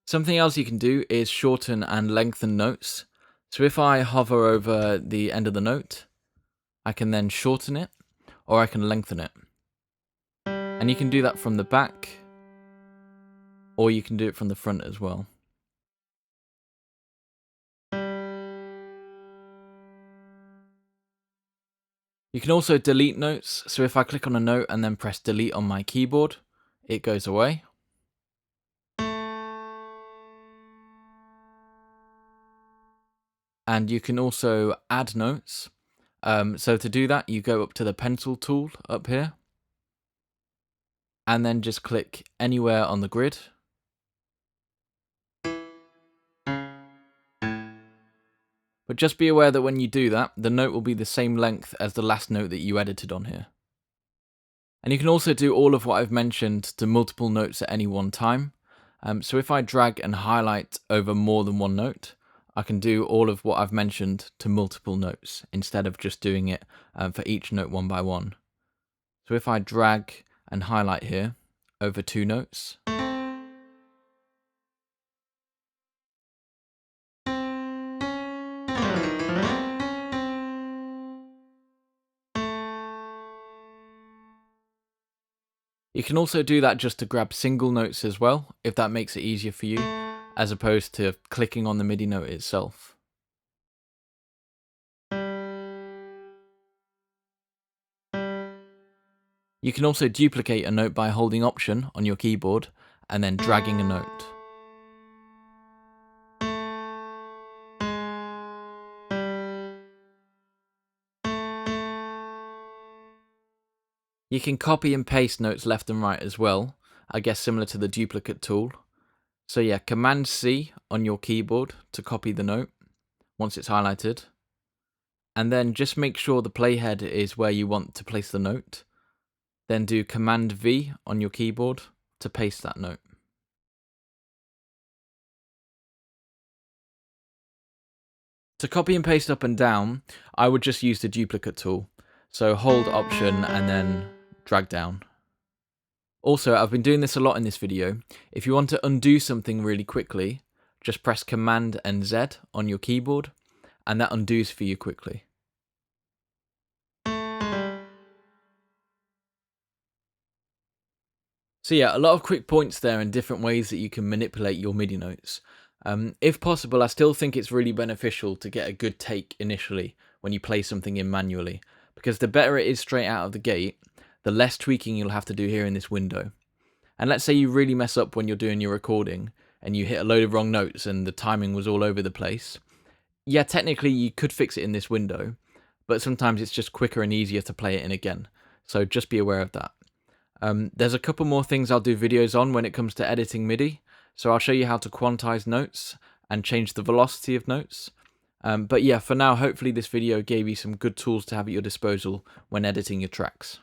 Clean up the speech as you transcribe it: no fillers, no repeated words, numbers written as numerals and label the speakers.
Speaker 1: Something else you can do is shorten and lengthen notes. So if I hover over the end of the note, I can then shorten it or I can lengthen it. And you can do that from the back or you can do it from the front as well. You can also delete notes. So if I click on a note and then press delete on my keyboard, it goes away. And you can also add notes. So to do that, you go up to the pencil tool up here and then just click anywhere on the grid. But just be aware that when you do that, the note will be the same length as the last note that you edited on here. And you can also do all of what I've mentioned to multiple notes at any one time. So if I drag and highlight over more than one note, I can do all of what I've mentioned to multiple notes instead of just doing it for each note one by one. So if I drag and highlight here over 2 notes, you can also do that just to grab single notes as well, if that makes it easier for you, as opposed to clicking on the MIDI note itself. You can also duplicate a note by holding Option on your keyboard and then dragging a note. You can copy and paste notes left and right as well, I guess similar to the duplicate tool. So yeah, Command C on your keyboard to copy the note once it's highlighted. And then just make sure the playhead is where you want to place the note. Then do Command V on your keyboard to paste that note. To copy and paste up and down, I would just use the duplicate tool. So hold Option and then drag down. Also, I've been doing this a lot in this video. If you want to undo something really quickly, just press Command and Z on your keyboard, and that undoes for you quickly. So yeah, a lot of quick points there and different ways that you can manipulate your MIDI notes. If possible, I still think it's really beneficial to get a good take initially when you play something in manually, because the better it is straight out of the gate, the less tweaking you'll have to do here in this window. And let's say you really mess up when you're doing your recording and you hit a load of wrong notes and the timing was all over the place. Yeah, technically you could fix it in this window, but sometimes it's just quicker and easier to play it in again. So just be aware of that. There's a couple more things I'll do videos on when it comes to editing MIDI. So I'll show you how to quantize notes and change the velocity of notes. But yeah, for now, hopefully this video gave you some good tools to have at your disposal when editing your tracks.